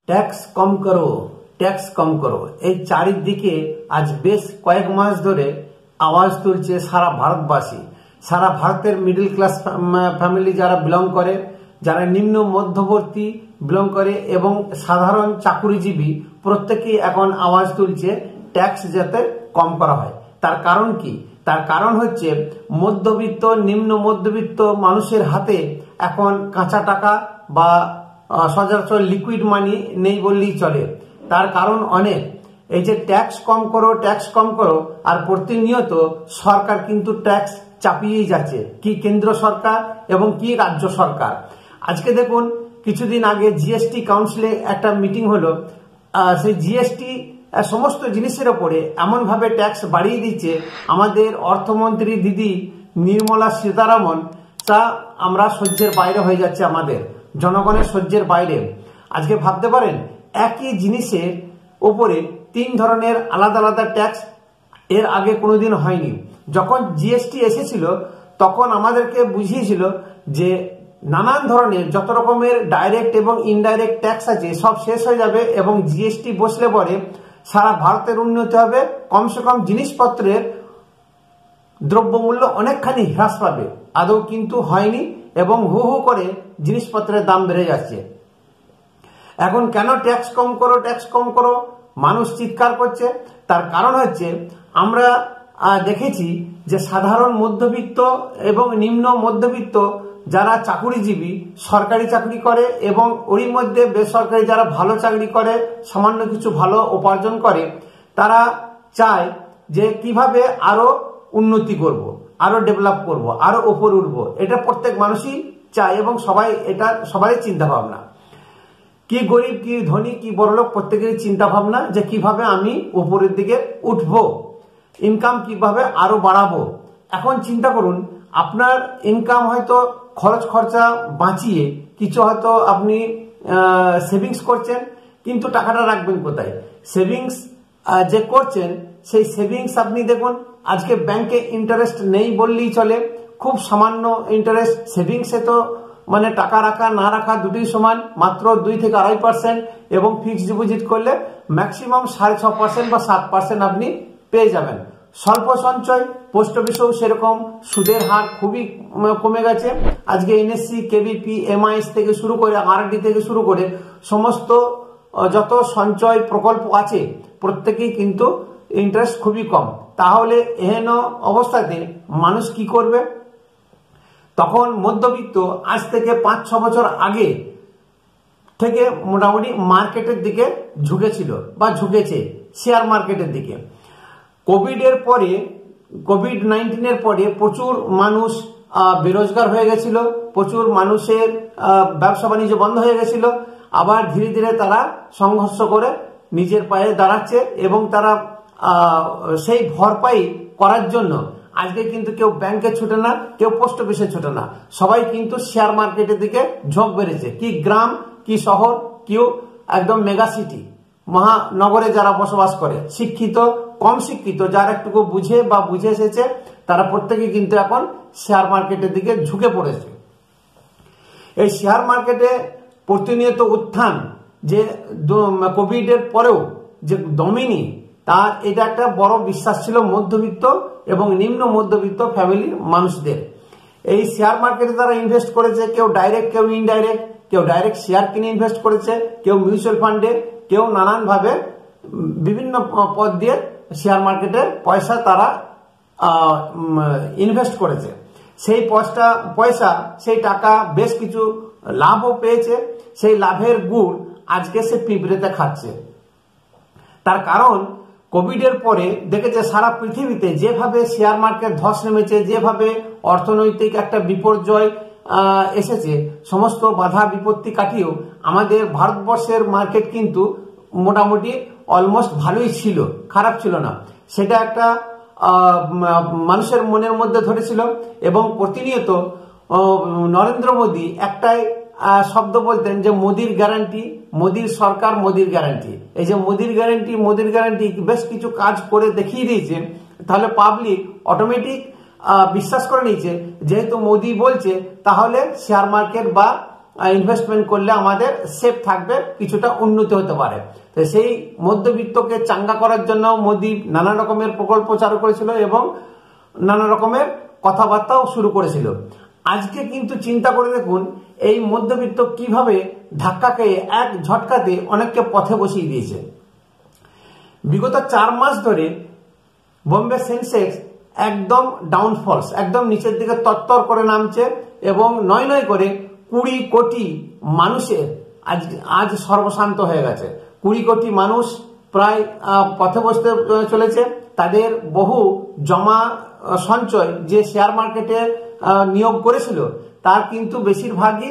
Tax কম করো, tax কম করো, এই চারিদিকে আজ বেশ কয়েক মাস ধরে আওয়াজ তুলছে সারা ভারতবাসী। সারা ভারতের মিডল ক্লাস ফ্যামিলি যারা বিলং করে, যারা নিম্ন মধ্যবর্তী বিলং করে এবং সাধারণ চাকুরিজীবী, প্রত্যেকেই এখন আওয়াজ তুলছে ট্যাক্স যাতে কম করা হয়। তার কারণ কি? তার কারণ হচ্ছে মধ্যবিত্ত নিম্ন মধ্যবিত্ত মানুষের হাতে এখন কাঁচা টাকা বা সচরাচর লিকুইড মানি নেই বললেই চলে। তার কারণ অনেক। এই যে ট্যাক্স কম করো, ট্যাক্স কম করো, আর প্রতিনিয়ত সরকার কিন্তু ট্যাক্স চাপিয়েই যাচ্ছে, কি কেন্দ্র সরকার এবং কি রাজ্য সরকার। আজকে দেখুন, কিছুদিন আগে জিএসটি কাউন্সিলে একটা মিটিং হলো। সেই জিএসটি সমস্ত জিনিসের ওপরে এমনভাবে ট্যাক্স বাড়িয়ে দিচ্ছে আমাদের অর্থমন্ত্রী দিদি নির্মলা সীতারামন, তা আমরা সহ্যের বাইরে হয়ে যাচ্ছে, আমাদের জনগণের সহ্যের বাইরে। আজকে ভাবতে পারেন, একই জিনিসের ওপরে 3 ধরনের আলাদা আলাদা ট্যাক্স এর আগে কোনোদিন হয়নি। যখন জিএসটি এসেছিল তখন আমাদেরকে বুঝিয়েছিল যে নানান ধরনের যত রকমের ডাইরেক্ট এবং ইনডাইরেক্ট ট্যাক্স আছে সব শেষ হয়ে যাবে এবং জিএসটি বসলে পরে সারা ভারতের উন্নতি হবে, কমসে কম জিনিসপত্রের দ্রব্যমূল্য অনেকখানি হ্রাস পাবে। আদৌ কিন্তু হয়নি এবং হু হু করে জিনিসপত্রের দাম বেড়ে যাচ্ছে। এখন কেন ট্যাক্স কম করো, ট্যাক্স কম করো মানুষ চিৎকার করছে? তার কারণ হচ্ছে আমরা দেখেছি যে সাধারণ মধ্যবিত্ত এবং নিম্ন মধ্যবিত্ত যারা চাকুরিজীবী, সরকারি চাকরি করে এবং ওরই মধ্যে বেসরকারি যারা ভালো চাকরি করে, সামান্য কিছু ভালো উপার্জন করে, তারা চায় যে কিভাবে আরো উন্নতি করব, আরো ডেভেলপ করব, আরো উপরে উঠবো। এটা প্রত্যেক মানুষই চায় এবং সবারই চিন্তা ভাবনা। কি গরিব, কি ধনী, কি বড়লোক, প্রত্যেকেরই চিন্তা ভাবনা যে কিভাবে আমি উপরের দিকে উঠবো, ইনকাম কিভাবে আরো বাড়াবো। এখন চিন্তা করুন, আপনার ইনকাম হয়তো খরচ খরচা বাঁচিয়ে কিছু হয়তো আপনি সেভিংস করছেন, কিন্তু টাকাটা রাখবেন কোথায়? সেভিংস যে করছেন সেই সেভিংস আপনি দেখুন, আজকে ব্যাংকে ইন্টারেস্ট নেই বললেই চলে, খুব সামান্য ইন্টারেস্ট। সেভিংসে তো মানে টাকা রাখা না রাখা দুটোই সমান, মাত্র 2 থেকে 2.5%, এবং ফিক্সড ডিপোজিট করলে ম্যাক্সিমাম 6.5% বা 7% আপনি পেয়ে যাবেন। স্বল্প সঞ্চয়, পোস্ট অফিসেও সেরকম সুদের হার খুবই কমে গেছে। আজকে এনএসসি, কেভিপি, এমআইএস থেকে শুরু করে আরডি থেকে শুরু করে সমস্ত যত সঞ্চয় প্রকল্প আছে প্রত্যেকেই কিন্তু ইন্টারেস্ট খুবই কম। তাহলে এহেন অবস্থাতে মানুষ কি করবে? তখন মধ্যবিত্ত আজ থেকে 5-6 বছর আগে থেকে মোটামুটি মার্কেটের দিকে ঝুঁকেছিল বা ঝুঁকেছে, শেয়ার মার্কেটের দিকে। কোভিড-19 পরে প্রচুর মানুষ বেরোজগার হয়ে গেছিল, প্রচুর মানুষের ব্যবসা বাণিজ্য বন্ধ হয়ে গেছিল। আবার ধীরে ধীরে তারা সংঘর্ষ করে নিজের পায়ে দাঁড়াচ্ছে এবং তারা সেই ভরপাই করার জন্য আজকে কিন্তু কেউ ব্যাংকে ছুটে না, কেউ পোস্ট অফিসে ছুটে না, সবাই কিন্তু শেয়ার মার্কেটের দিকে ঝোঁক বেড়েছে। কি গ্রাম, কি শহর, কেউ একদম মেগা সিটি মহানগরে যারা বসবাস করে, শিক্ষিত, কম শিক্ষিত, যারা একটুকু বুঝে বা বুঝে এসেছে, তারা প্রত্যেকে কিন্তু এখন শেয়ার মার্কেটের দিকে ঝুঁকে পড়েছে। এই শেয়ার মার্কেটে প্রতিনিয়ত উত্থান, যে কোভিডের পরেও যে দমেনি, তার এটা একটা বড় বিশ্বাস ছিল মধ্যবিত্ত এবং নিম্ন মধ্যবিত্ত ফ্যামিলির মানুষদের। এই শেয়ার মার্কেটে তারা ইনভেস্ট করেছে, কেউ ডাইরেক্ট, কেউ ইনডাইরেক্ট, কেউ ডাইরেক্ট শেয়ার কিনে ইনভেস্ট করেছে, কেউ মিউচুয়াল ফান্ডে, কেউ নানানভাবে বিভিন্ন পথ দিয়ে শেয়ার মার্কেটে পয়সা তারা ইনভেস্ট করেছে। সেই পয়সা সেই টাকা বেশ কিছু লাভও পেয়েছে। সেই লাভের গুড় আজকে সে পিঁপড়েতে খাচ্ছে। তার কারণ কোভিডের পরে দেখেছে সারা পৃথিবীতে যেভাবে শেয়ার মার্কেট ধস নেমেছে, যেভাবে অর্থনৈতিক একটা বিপর্যয় এসেছে, সমস্ত বাধা বিপত্তি কাটিয়েও আমাদের ভারতবর্ষের মার্কেট কিন্তু মোটামুটি অলমোস্ট ভালোই ছিল, খারাপ ছিল না। সেটা একটা মানুষের মনের মধ্যে ধরেছিল এবং প্রতিনিয়ত নরেন্দ্র মোদী একটাই শব্দ বলতেন যে মোদির গ্যারান্টি, মোদির সরকার, মোদির গ্যারান্টি। এই যে মোদির গ্যারান্টি বেশ কিছু কাজ করে দেখিয়ে দিয়েছে, তাহলে পাবলিক অটোমেটিক বিশ্বাস করে নিয়েছে যেহেতু মোদি বলছে, তাহলে শেয়ার মার্কেট বা ইনভেস্টমেন্ট করলে আমাদের সেফ থাকবে, কিছুটা উন্নতি হতে পারে। তো সেই মধ্যবিত্তকে চাঙ্গা করার জন্য মোদী নানা রকমের প্রকল্প চালু করেছিল এবং নানা রকমের কথাবার্তাও শুরু করেছিল। আজকে কিন্তু চিন্তা করে দেখুন এই মধ্যবিত্ত কিভাবে ধাক্কা খেয়ে এক ঝটকাতে অনেককে পথে বসিয়ে দিয়েছে। বিগত 4 মাস ধরে বোম্বে সেন্সেক্স একদম ডাউনফলস, একদম নিচের দিকে তত্তর করে নামছে এবং নয় নয় করে 20 কোটি মানুষের আজ সর্বশান্ত হয়ে গেছে। 20 কোটি মানুষ প্রায় পথে বসতে চলেছে। তাদের বহু জমা সঞ্চয় যে শেয়ার মার্কেটে নিয়োগ করেছিল তার কিন্তু বেশিরভাগই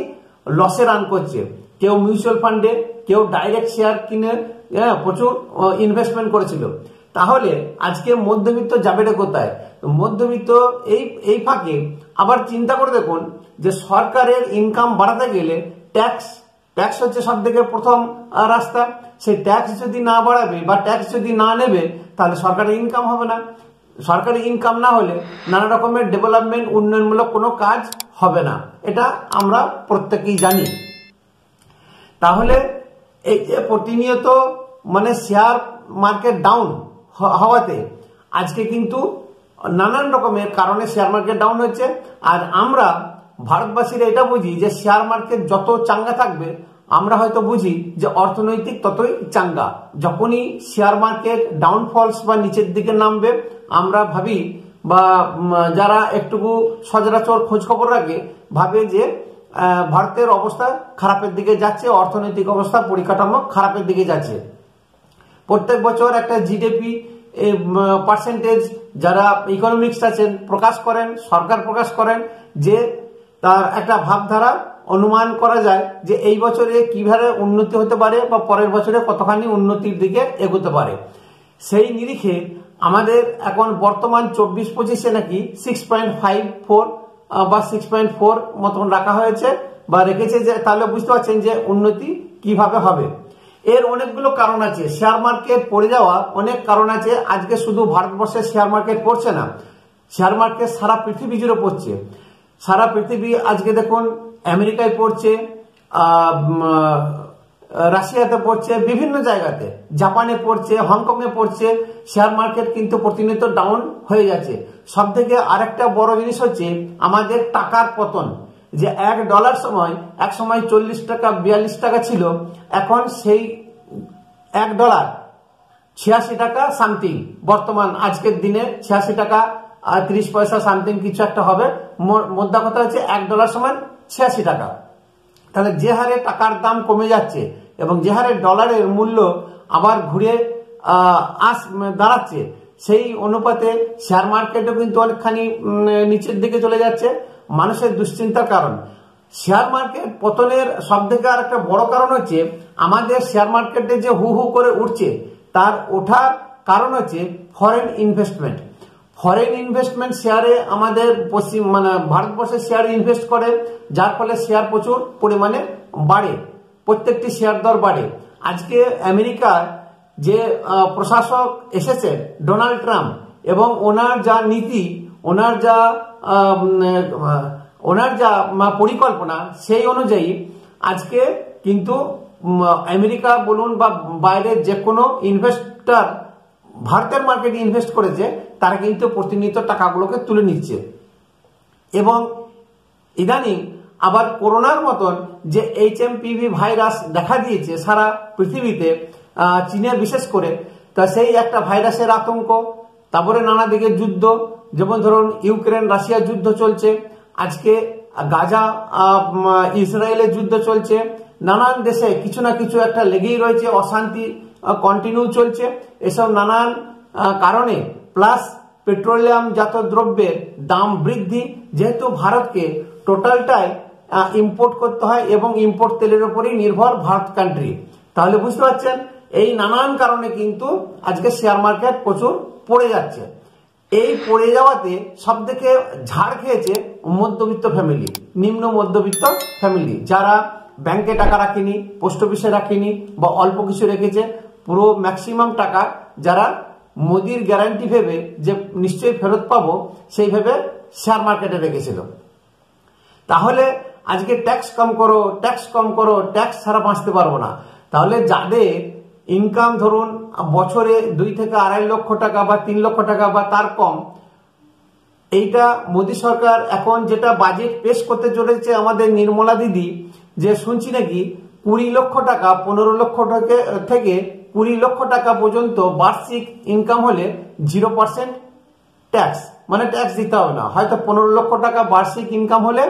লসে রান করছে। কেউ মিউচুয়াল ফান্ডে, কেউ ডাইরেক্ট শেয়ার কিনে প্রচুর ইনভেস্টমেন্ট করেছিল। তাহলে আজকে মধ্যবিত্ত যাবেটা কোথায়? মধ্যবিত্ত এই ফাঁকে আবার চিন্তা করে দেখুন যে সরকারের ইনকাম বাড়াতে গেলে ট্যাক্স হচ্ছে সব থেকে প্রথম রাস্তা। সেই ট্যাক্স যদি না বাড়াবে বা ট্যাক্স যদি না নেবে তাহলে সরকারের ইনকাম হবে না। সরকারি ইনকাম না হলে নানা রকমের ডেভেলপমেন্ট উন্নয়নমূলক কোনো কাজ হবে না, এটা আমরা প্রত্যেকেই জানি। তাহলে এই যে প্রতিনিয়ত মানে শেয়ার মার্কেট ডাউন হওয়াতে আজকে কিন্তু নানান রকমের কারণে শেয়ার মার্কেট ডাউন হচ্ছে। আর আমরা ভারতবাসীরা এটা বুঝি যে শেয়ার মার্কেট যত চাঙ্গা থাকবে আমরা হয়তো বুঝি যে অর্থনৈতিক ততই চাঙ্গা। যখনই শেয়ার মার্কেট ডাউনফলস বা নিচের দিকে নামবে আমরা ভাবি বা যারা একটুকু সচরাচর খোঁজ খবর রাখে ভাবে যে ভারতের অবস্থা খারাপের দিকে যাচ্ছে, অর্থনৈতিক অবস্থা পরিকাঠামো খারাপের দিকে যাচ্ছে। প্রত্যেক বছর একটা জিডিপি পার্সেন্টেজ যারা ইকোনমিক্স আছেন প্রকাশ করেন, সরকার প্রকাশ করেন যে তার একটা ভাবধারা অনুমান করা যায় যে এই বছরে কিভাবে উন্নতি হতে পারে বা পরের বছরে কতখানি উন্নতির দিকে এগোতে পারে। সেই নিরিখে আমাদের এখন বর্তমান 24-25-এ নাকি 6.54 বা 6.4 মতন রাখা হয়েছে বা রেখেছে। যে তাহলে বুঝতে পারছেন যে উন্নতি কিভাবে হবে। এর অনেকগুলো কারণ আছে। শেয়ার মার্কেট পড়ে যাওয়া অনেক কারণ আছে। আজকে শুধু ভারতবর্ষের শেয়ার মার্কেট পড়ছে না, শেয়ার মার্কেট সারা পৃথিবী জুড়ে পড়ছে। সারা পৃথিবী আজকে দেখুন আমেরিকায় পড়ছে, রাশিয়াতে পড়ছে, বিভিন্ন জায়গাতে জাপানে পড়ছে, হংকং এ পড়ছে। শেয়ার মার্কেট কিন্তু প্রতিনিয়ত ডাউন হয়ে যাচ্ছে। সব থেকে আরেকটা বড় জিনিস হচ্ছে আমাদের টাকার পতন। যে $1 এক সময় 40 টাকা 42 টাকা ছিল, এখন সেই $1 86 টাকা সামথিং। বর্তমান আজকের দিনে 86 টাকা 30 পয়সা সামথিং কিছু একটা হবে। মোদ্দা কথা হচ্ছে $1 সমান 86 টাকা। তাহলে যে হারে টাকার দাম কমে যাচ্ছে এবং যে হারে ডলারের মূল্য আবার ঘুরে দাঁড়াচ্ছে, সেই অনুপাতে শেয়ার মার্কেটও কিন্তু অনেকখানি নিচের দিকে চলে যাচ্ছে। মানুষের দুশ্চিন্তার কারণ শেয়ার মার্কেট পতনের সব থেকে আর একটা বড় কারণ হচ্ছে আমাদের শেয়ার মার্কেটে যে হু হু করে উঠছে তার ওঠার কারণ হচ্ছে ফরেন ইনভেস্টমেন্ট। ফরেন ইনভেস্টমেন্ট শেয়ারে আমাদের ভারতবর্ষের শেয়ারে ইনভেস্ট করে, যার ফলে শেয়ার প্রচুর পরিমাণে বাড়ে, প্রত্যেকটি শেয়ার দর বাড়ে। আজকে আমেরিকার যে প্রশাসক এসেছে ডোনাল্ড ট্রাম্প, এবং ওনার যা নীতি, ওনার যা পরিকল্পনা, সেই অনুযায়ী আজকে কিন্তু আমেরিকা বলুন বা বাইরের যে কোনো ইনভেস্টর ভারতের মার্কেটে ইনভেস্ট করেছে তারা কিন্তু প্রতিনিয়ত টাকাগুলোকে তুলে নিচ্ছে। এবং ইদানিং আবার করোনার মতন যে HMPV ভাইরাস দেখা দিয়েছে সারা পৃথিবীতে, চীনে বিশেষ করে, তা সেই একটা ভাইরাসের আতঙ্ক। তারপরে নানা দিকে যুদ্ধ, যেমন ধরুন ইউক্রেন রাশিয়া যুদ্ধ চলছে, আজকে গাজা ইসরায়েলের যুদ্ধ চলছে। নানান দেশে কিছু না কিছু একটা লেগেই রয়েছে, অশান্তি কন্টিনিউ চলছে। এসব নানান কারণে প্লাস পেট্রোলিয়াম জাত দ্রব্যের দাম বৃদ্ধি, যেহেতু ভারতকে টোটালটাই ইম্পোর্ট করতে হয় এবং ইম্পোর্ট তেলের উপরেই নির্ভর ভারত কান্ট্রি। তাহলে বুঝতে পারছেন এই নানান কারণে কিন্তু আজকে শেয়ার মার্কেট প্রচুর পড়ে যাচ্ছে। এই পড়ে যাওয়াতে সব থেকে ঝাড় খেয়েছে মধ্যবিত্ত ফ্যামিলি, নিম্ন মধ্যবিত্ত ফ্যামিলি, যারা ব্যাংকে টাকা রাখেনি, পোস্ট অফিসে রাখেনি বা অল্প কিছু রেখেছে। পুরো ম্যাক্সিমাম টাকা যারা মোদির গ্যারান্টি ভেবে যে নিশ্চয়ই ফেরত পাবো সেই ভেবে শেয়ার মার্কেটে রেখেছিল। তাহলে আজকে ট্যাক্স কম করো, ট্যাক্স কম করো, ট্যাক্স ছাড়া বাঁচতে পারবো না। তাহলে যাদের ইনকাম ধরুন বছরে 2 থেকে 2.5 লক্ষ টাকা বা 3 লক্ষ টাকা বা তার কম, এইটা মোদী সরকার এখন যেটা বাজেট পেশ করতে চলেছে আমাদের নির্মলা দিদি, যে শুনছি নাকি 20 লক্ষ টাকা 15 লক্ষ থেকে 20 লক্ষ টাকা পর্যন্ত বার্ষিক ইনকাম হলে 0% ট্যাক্স, মানে ট্যাক্স দিতে হবে না। হয়তো 15 লক্ষ টাকা বার্ষিক ইনকাম হলে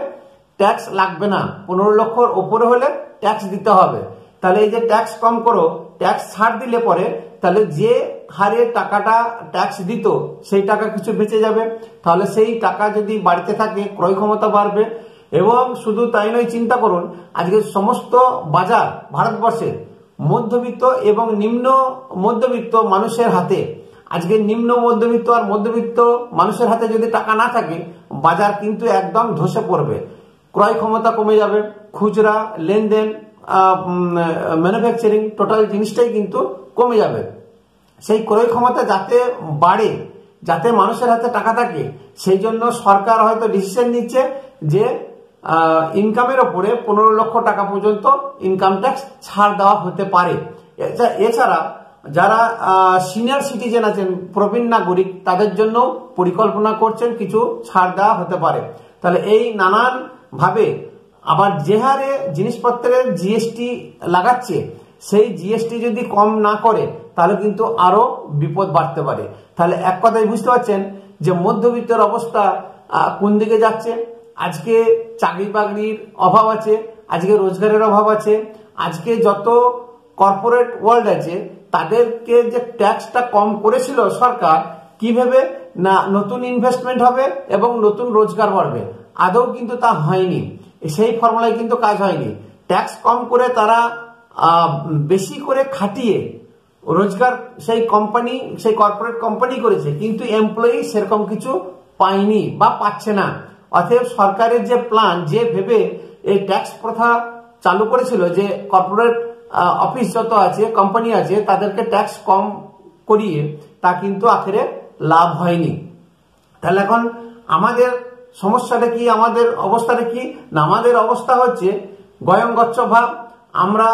ট্যাক্স লাগবে না, 15 লক্ষর ওপরে হলে ট্যাক্স দিতে হবে। তাহলে এই যে ট্যাক্স কম করো, ট্যাক্স ছাড় দিলে পরে তাহলে যে হারে টাকাটা ট্যাক্স দিত সেই টাকা কিছু বেঁচে যাবে। তাহলে সেই টাকা যদি বাড়িতে থাকে ক্রয় ক্ষমতা বাড়বে। এবং শুধু তাই নয়, চিন্তা করুন আজকে সমস্ত বাজার ভারতবর্ষে মধ্যবিত্ত এবং নিম্ন মধ্যবিত্ত মানুষের হাতে, আজকে নিম্ন মধ্যবিত্ত আর মধ্যবিত্ত মানুষের হাতে যদি টাকা না থাকে, বাজার কিন্তু একদম ধসে পড়বে, ক্রয় ক্ষমতা কমে যাবে, খুচরা লেনদেন, ম্যানুফ্যাকচারিং, টোটাল জিনিসটাই কিন্তু কমে যাবে। সেই ক্রয় ক্ষমতা যাতে বাড়ে, যাতে মানুষের হাতে টাকা থাকে, সেই জন্য সরকার হয়তো ডিসিশন নিচ্ছে যে ইনকামের ওপরে 15 লক্ষ টাকা পর্যন্ত ইনকাম ট্যাক্স ছাড় দেওয়া হতে পারে। এছাড়া যারা সিনিয়র সিটিজেন আছেন, প্রবীণ নাগরিক, তাদের জন্য পরিকল্পনা করছেন কিছু ছাড় দেওয়া হতে পারে। তাহলে এই নানান ভাবে আবার যে হারে জিনিসপত্রের জিএসটি লাগাচ্ছে, সেই জিএসটি যদি কম না করে তাহলে কিন্তু আরো বিপদ বাড়তে পারে। তাহলে এক কথায় বুঝতে পারছেন যে মধ্যবিত্তের অবস্থা কোন দিকে যাচ্ছে। আজকে চাকরি বাকরির অভাব আছে, আজকে রোজগারের অভাব আছে, আজকে যত কর্পোরেট ওয়ার্ল্ড আছে তাদেরকে যে ট্যাক্সটা কম করেছিল সরকার, কিভাবে না নতুন ইনভেস্টমেন্ট হবে এবং নতুন রোজগার বাড়বে, আদৌ কিন্তু তা হয়নি। সেই ফর্মুলায় কিন্তু কাজ হয়নি। ট্যাক্স কম করে তারা বেশি করে খাটিয়ে রোজগার সেই কোম্পানি, সেই কর্পোরেট কোম্পানি করেছে, কিন্তু এমপ্লয়ি সেরকম কিছু পায়নি বা পাচ্ছে না। অতএব সরকারের যে প্ল্যান, যে ভেবে এই ট্যাক্স প্রথা চালু করেছিল যে কর্পোরেট অফিস যত আছে, কোম্পানি আছে, তাদেরকে ট্যাক্স কম করিয়ে, তা কিন্তু আখেরে লাভ হয়নি। তাহলে এখন আমাদের সমস্যাটা কি, আমাদের অবস্থাটা কি? না, আমাদের অবস্থা হচ্ছে গয়ঙ্গচ্ছ ভাব। আমরা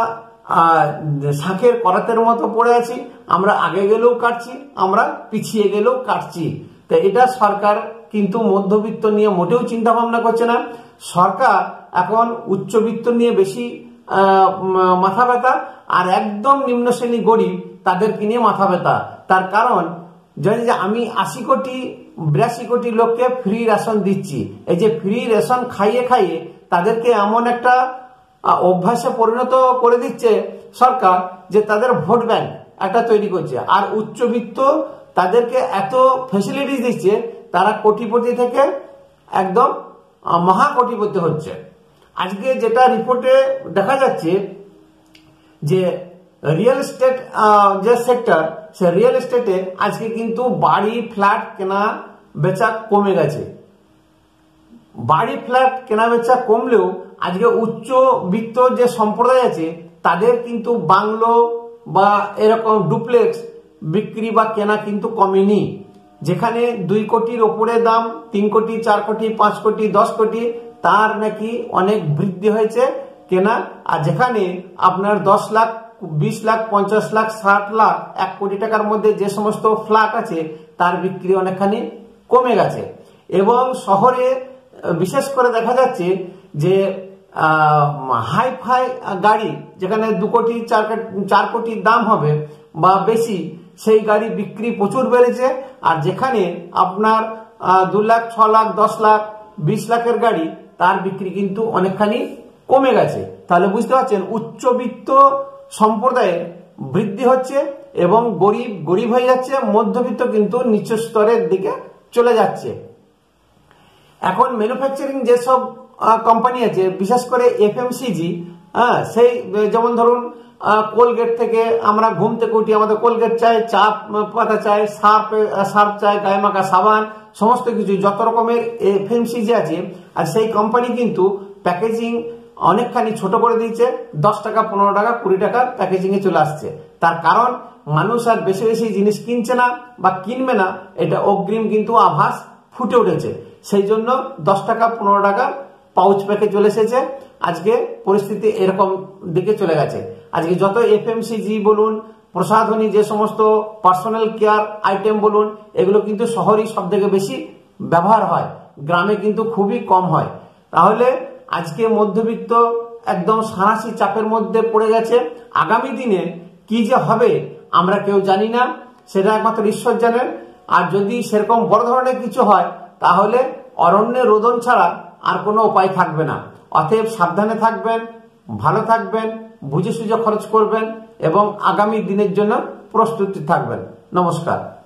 শাঁখের করাতের মতো পড়ে আছি, আমরা আগে গেলেও কাটছি, আমরা পিছিয়ে গেলেও কাটছি। তো এটা সরকার কিন্তু মধ্যবিত্ত নিয়ে মোটেও চিন্তা ভাবনা করছে না। সরকার এখন উচ্চবিত্ত নিয়ে বেশি মাথা ব্যথা, আর একদম নিম্ন শ্রেণী গরিব তাদেরকে নিয়ে মাথা ব্যথা। তার কারণ জানি যে আমি 80 কোটি 82 কোটি লোককে ফ্রি রেশন দিচ্ছি। এই যে ফ্রি রেশন খাইয়ে খাইয়ে তাদেরকে এমন একটা অভ্যাসে পরিণত করে দিচ্ছে সরকার, যে তাদের ভোট ব্যাংক একটা তৈরি করছে। আর উচ্চবিত্ত তাদেরকে এত ফ্যাসিলিটিস দিচ্ছে, তারা কোটিপতি থেকে একদম মহা কোটিপতি হচ্ছে। আজকে যেটা রিপোর্টে দেখা যাচ্ছে যে রিয়েল এস্টেট যে সেক্টর, সে রিয়েল এস্টেটে আজকে কিন্তু বাড়ি ফ্ল্যাট কেনা বেচা কমে গেছে। বাড়ি ফ্ল্যাট কেনা বেচা কমলেও আজকে উচ্চবিত্ত যে সম্প্রদায় আছে তাদের কিন্তু বাংলো বা এরকম ডুপ্লেক্স বিক্রি বা কেনা কিন্তু কমেনি। যেখানে 2 কোটির ওপরে দাম, 3 কোটি 4 কোটি 5 কোটি 10 কোটি, তার নাকি অনেক বৃদ্ধি হয়েছে কেনা। আর যেখানে আপনার 10 লাখ 20 লাখ 50 লাখ 60 লাখ 1 কোটি টাকার মধ্যে যে সমস্ত ফ্ল্যাট আছে তার বিক্রি অনেকখানি কমে গেছে। এবং শহরে বিশেষ করে দেখা যাচ্ছে যে হাই ফাই গাড়ি, যেখানে 2 কোটি 4 কোটির দাম হবে বা বেশি, সেই গাড়ি বিক্রি প্রচুর বেড়েছে। আর যেখানে আপনার 2 লাখ 6 লাখ 10 লাখ 20 লাখের গাড়ি, তার বিক্রি কিন্তু অনেকখানি কমে গেছে। তাহলে বুঝতে পারছেন উচ্চবিত্ত সম্প্রদায়ের বৃদ্ধি হচ্ছে এবং গরিব গরিব হয়ে যাচ্ছে, মধ্যবিত্ত কিন্তু নিচু স্তরের দিকে চলে যাচ্ছে। এখন ম্যানুফ্যাকচারিং যেসব কোম্পানি আছে, বিশেষ করে এফএমসিজি, সেই যেমন ধরুন কোলগেট থেকে আমরা ঘুম থেকে উঠি, আমাদের কোলগেট চাই, চা পাতা চাই, সার্ফ চাই, গায়ে মাখা সাবান, সমস্ত কিছু যত রকমের এফএমসিজি আছে। আর সেই কোম্পানি কিন্তু প্যাকেজিং অনেকখানি ছোট করে দিয়েছে, 10 টাকা 15 টাকা 20 টাকার প্যাকেজিং এ চলে আসছে। তার কারণ মানুষ আর বেশি বেশি জিনিস কিনছে না বা কিনবে না, এটা অগ্রিম কিন্তু আভাস ফুটে উঠেছে। সেই জন্য 10 টাকা 15 টাকা 20 টাকার প্যাকেজিং এ চলে আসছে। তার কারণ মানুষ আর বেশি বেশি জিনিস কিনছে না বা কিনবে না, এটা অগ্রিম কিন্তু আভাস ফুটে উঠেছে। সেই জন্য 10 টাকা 15 টাকা 20 টাকার প্যাকেজিং এ চলে আসছে। তার কারণ মানুষ আর বেশি বেশি জিনিস কিনছে না বা কিনবে না, এটা পাউচ প্যাকে চলে এসেছে। আজকে পরিস্থিতি এরকম দিকে চলে গেছে। আজকে যত এফএমসিজি বলুন, প্রসাধনী যে সমস্ত পার্সোনাল কেয়ার আইটেম বলুন, এগুলো কিন্তু শহরেই সব থেকে বেশি ব্যবহার হয়, গ্রামে কিন্তু খুবই কম হয়। তাহলে আজকে মধ্যবিত্ত একদম সাঁড়াশি চাপের মধ্যে পড়ে গেছে। আগামী দিনে কি যে হবে আমরা কেউ জানি না, সেটা একমাত্র ঈশ্বর জানেন। আর যদি সেরকম বড় ধরনের কিছু হয় তাহলে অরণ্যে রোদন ছাড়া আর কোনো উপায় থাকবে না। অতএব সাবধানে থাকবেন, ভালো থাকবেন, বুঝে সুঝে খরচ করবেন এবং আগামী দিনের জন্য প্রস্তুতি থাকবেন। নমস্কার।